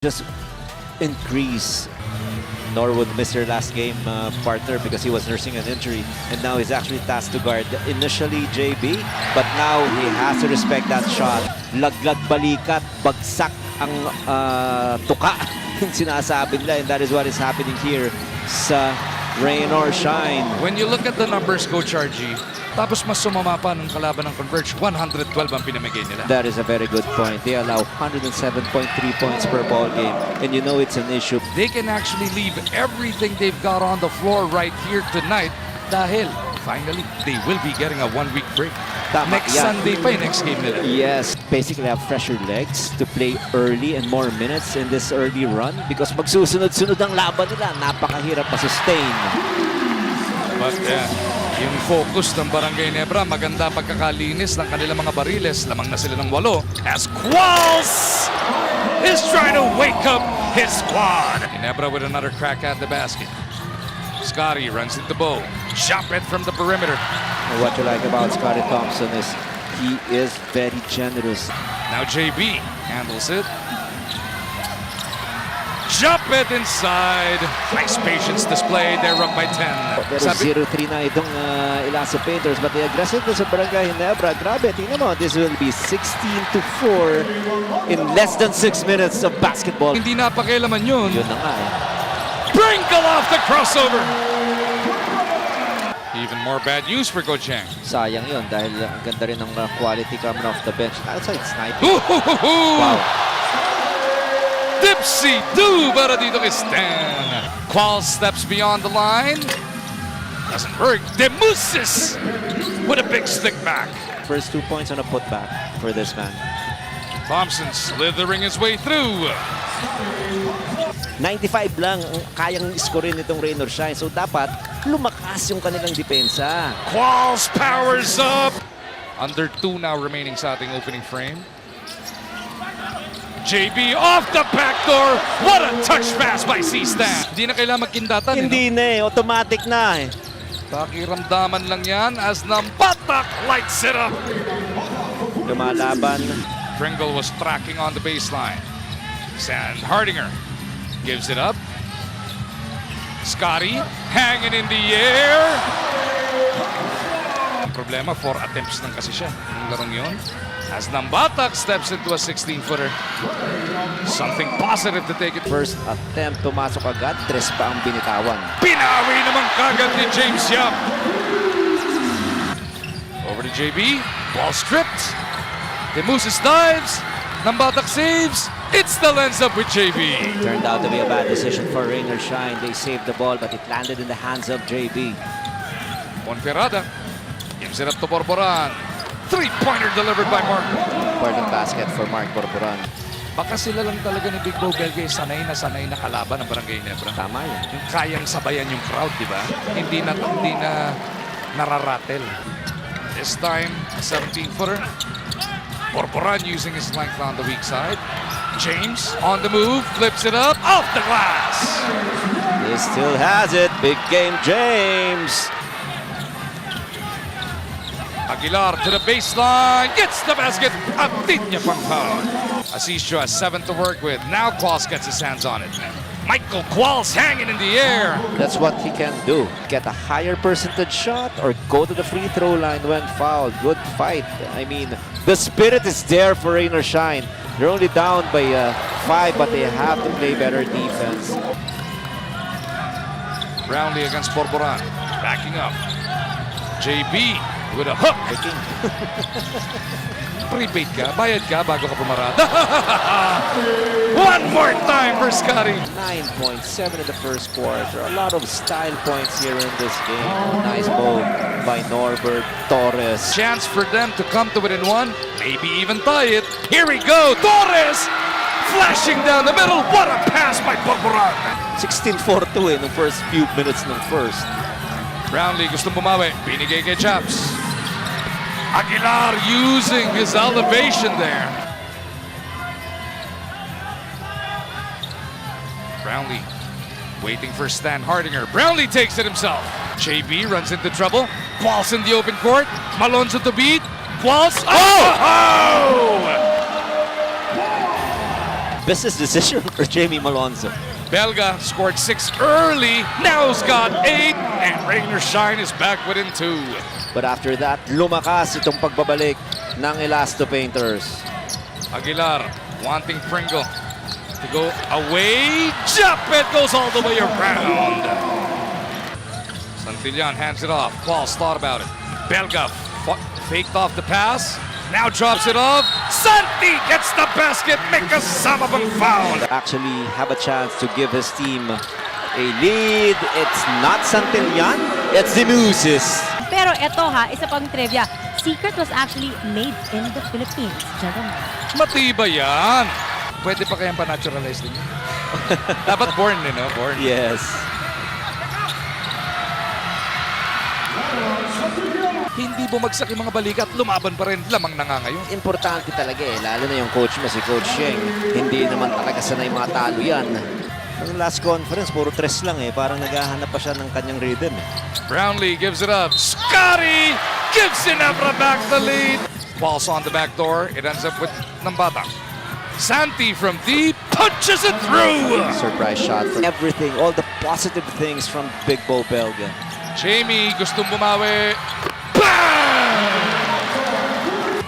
just increase. Norwood missed her last game partner because he was nursing an injury, and now he's actually tasked to guard initially JB, but now he has to respect that shot. Laglag balikat, bagsak ang tuka yung sinasabi nila, and that is what is happening here sa Rain or Shine. When you look at the numbers, Coach RG, tapos mas sumama pa ng kalaban ng Converge, 112 ang pinamigay nila. That is a very good point. They allow 107.3 points per ball game, and you know it's an issue. They can actually leave everything they've got on the floor right here tonight dahil finally they will be getting a one-week break. Tama, Next yan. Sunday pa yung next game nila. Yes, basically have fresher legs to play early and more minutes in this early run because magsusunod-sunod ang laban nila. Napakahirap pa-sustain. But yung focus ng Barangay Ginebra, maganda pagkakalinis ng kanilang mga bariles. Lamang na sila ng 8 as Quals is trying to wake up his squad. Ginebra with another crack at the basket. Scotty runs into Bo. Shot it from the perimeter. What you like about Scotty Thompson is he is very generous. Now JB handles it. Jump it inside. Nice patience displayed. They're up by 10. Pero 0-3 na itong Ilasa Painters, but the aggressiveness of Barangay Ginebra, grabe, tingnan mo, this will be 16-4 in less than 6 minutes of basketball. Hindi napakialaman yun. Yun na nga eh. Sprinkle off the crossover. Even more bad news for Coach Chang. Sayang yun dahil ang ganda rin ng quality coming off the bench. Outside sniping. Wow. Dipsy-do para dito kay Stan. Qual steps beyond the line. Doesn't work. Demusis with a big stick back. First 2 points on a putback for this man. Thompson slithering his way through. 95 lang ang kayang iskorin nitong Rain or Shine. So dapat lumakas yung kanilang depensa. Quals powers up. Under 2 now remaining sa ating opening frame. JB off the backdoor. What a touch pass by C-Stan. Hindi na kailangan magkindatan. Hindi na eh. Automatic na eh. Pakiramdaman lang yan as Nambatak lights it up. Lumalaban. Pringle was tracking on the baseline. Sand Hardinger gives it up. Scotty hanging in the air. Ang problema, 4 attempts lang kasi siya yung larong yun. As Nambatak steps into a 16-footer. Something positive to take it. First attempt, tumasok agad. 3 pa ang binitawan. Pinawi naman kagad ni James Yap. Over to JB. Ball stripped. Demusis dives. Nambatak saves. It's the lens up with JB. Turned out to be a bad decision for Rain or Shine. They saved the ball, but it landed in the hands of JB. Ponferrada gives it up to Borboran. 3-pointer delivered by Mark. Important basket for Mark Borboran. Baka sila lang talaga ni Big Bo Belgay sanay na kalaban ng Barangay Ginebra. Tama yun. Yung kayang sabayan yung crowd, di ba? Hindi na nararatel. This time, a 17-footer. Borboran using his length on the weak side. James on the move, flips it up, off the glass. He still has it. Big game, James. Aguilar to the baseline, gets the basket. Atinya pang foul. Asisio has 7 to work with. Now Quals gets his hands on it. Michael Quals hanging in the air. That's what he can do. Get a higher percentage shot or go to the free throw line when fouled. Good fight. I mean, the spirit is there for Rain or Shine. They're only down by 5, but they have to play better defense. Brownlee against Borboran. Backing up. JB with a hook. Prepaid ka, bayad ka bago ka pumarada. One more time for Scotty. 9.7 in the first quarter. A lot of style points here in this game. Nice ball by Norbert Torres. Chance for them to come to within 1, maybe even tie it. Here we go, Torres flashing down the middle. What a pass by Borboran. 16-4-2 in the first few minutes ng first. Brownlee gustong bumawi, binigay kay Chaps. Aguilar using his elevation there. Brownlee waiting for Stan Hardinger. Brownlee takes it himself. JB runs into trouble. Quals in the open court. Malonzo to beat. Quals. Oh! business decision for Jamie Malonzo. Belga scored 6 early, now he's got 8, and Rain or Shine is back within 2. But after that, lumakas itong pagbabalik ng Elasto Painters. Aguilar wanting Pringle to go away. Japet goes all the way around. Santillan hands it off. Qualls thought about it. Belga faked off the pass. Now drops it off. Santi gets the basket. Make a sum of them foul. Actually have a chance to give his team a lead. It's not Santillan, it's the Mooses. Pero eto ha, isa pang trivia. Secret was actually made in the Philippines, gentlemen. Matibay yan. Pwede pa kayang pa-naturalize din yun? Dapat born din, no? Born. Yes. Hindi bumagsak yung mga balikat, lumaban pa rin, lamang na nga ngayon. Importante talaga lalo na yung coach mo, si Coach Sheng. Hindi naman talaga sanay mga talo yan. Ang last conference, puro tres lang parang naghahanap pa siya ng kanyang rhythm Brownlee gives it up. Scotty gives GINEBRA back the lead. Falls on the back door. It ends up with Nambata. Santi from deep punches it through. Surprise shot for everything, all the positive things from Big Bo Belga. Jamie gustong bumawi. Bang!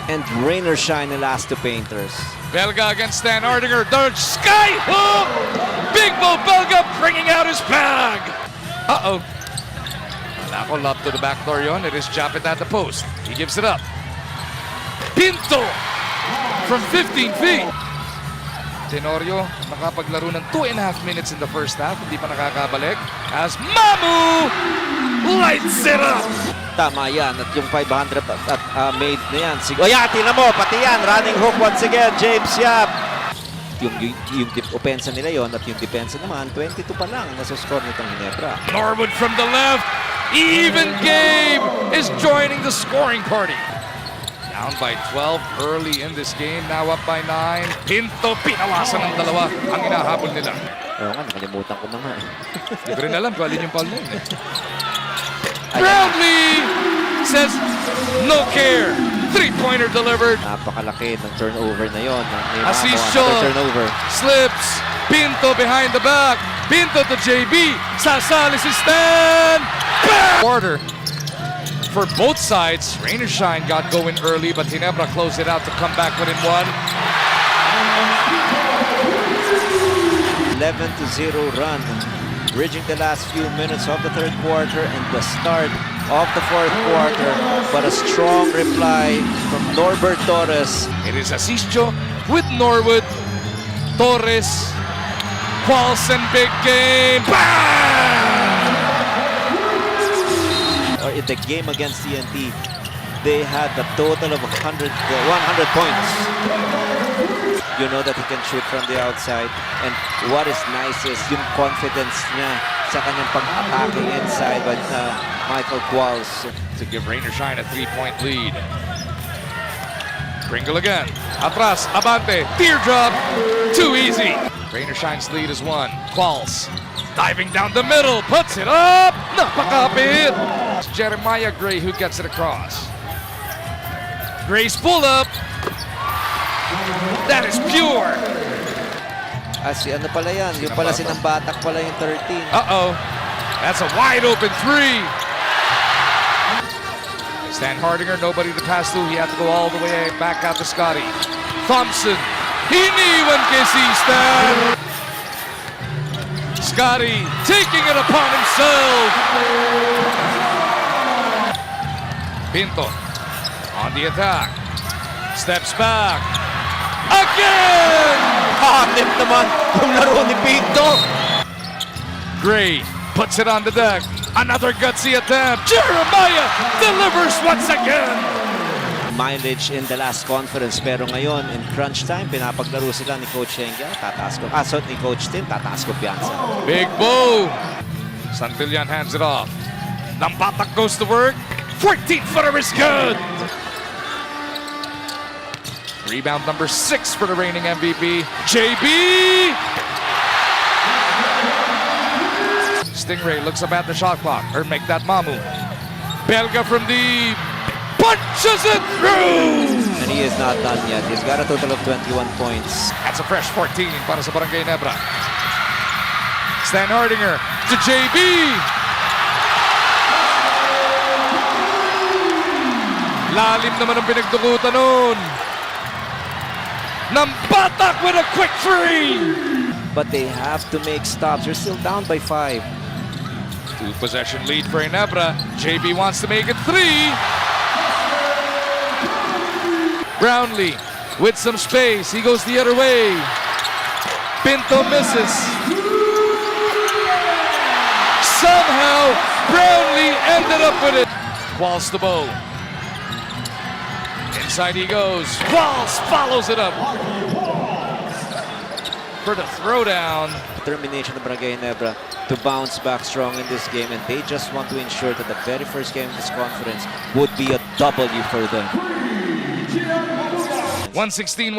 And rain or shine, Elasto Painters. Belga against Stan Ardinger. Dodge sky hook. Big Bo Belga bringing out his bag. Uh-oh. Malako lob to the back door yon. It is Japet at the post. He gives it up. Pinto from 15 feet. Tenorio nakapaglaro ng 2.5 minutes in the first half. Hindi pa nakakabalik. As Mamu lights it up. Tama yan. At yung 500 at made na yan. Tingnan mo, pati yan. Running hook once again, James Yap. Yung opensa nila yon at yung depensa naman, 22 pa lang nasa score nitong Ginebra. Norwood from the left. Even Gabe is joining the scoring party. Down by 12 early in this game. Now up by 9. Pinto, pinawasan ng dalawa ang inahabol nila. Oo nga, nakalimutan ko na nga Hindi ko rin alam kung alin yung foul na yun. Brownlee says no care. 3-pointer delivered. Napakalaki ng turnover na yon. Asisio turnover. slips. Pinto behind the back. Pinto to JB. Sasali si Stan. Bang! Quarter. For both sides, Rain or Shine got going early, but Ginebra closed it out to come back within 1. 11-0 run, bridging the last few minutes of the third quarter and the start of the fourth quarter. But a strong reply from Norbert Torres. It is Asisio with Norwood. Torres. Paulson, big game. Bang! Or in the game against TNT, they had a total of 100 points. You know that he can shoot from the outside. And what is nice is yung confidence niya sa kanyang pag-attacking inside by Michael Qualls. To give Rain or Shine a 3-point lead. Pringle again. Atras, Abante, teardrop. Too easy. Rain or Shine's lead is 1. Qualls diving down the middle, puts it up. Napakapit. It's Jeremiah Gray who gets it across. Gray's pull up. That is pure. Ano pala yan? Yung pala sinambatak pala yung 13. Uh-oh. That's a wide open 3. Stan Hardinger, nobody to pass through. He had to go all the way back out to Scotty. Thompson. Hiniwan kay si Stan. Scotty taking it upon himself. Pinto on the attack. Steps back. Again! Hanip naman yung laro ni Pinto. Gray puts it on the deck. Another gutsy attempt. Jeremiah delivers once again. Mileage in the last conference, pero ngayon in crunch time pinapaglaro sila ni Coach Henga, tataas ko ni Coach Tim, tataas ko piyansa. Big Bo. Santillan hands it off. Nambata goes to work. 14-footer is good. Rebound number 6 for the reigning MVP, JB. Stingray looks up at the shot clock, or make that Mamu. Belga from deep, punches it through. And he he is not done yet. He's got a total of 21 points. That's a fresh 14 para sa Barangay Ginebra. Stan Hardinger to JB. Lalim naman ang pinagdukutan nun. Nambatak with a quick three. But they have to make stops. You're still down by 5. 2-possession lead for Ginebra. JB wants to make it 3. Brownlee with some space. He goes the other way. Pinto misses. Somehow, Brownlee ended up with it. Walls the bow. Inside he goes. Walls follows it up. For the throwdown. Determination of Barangay Ginebra to bounce back strong in this game, and they just want to ensure that the very first game of this conference would be a W for them. 116.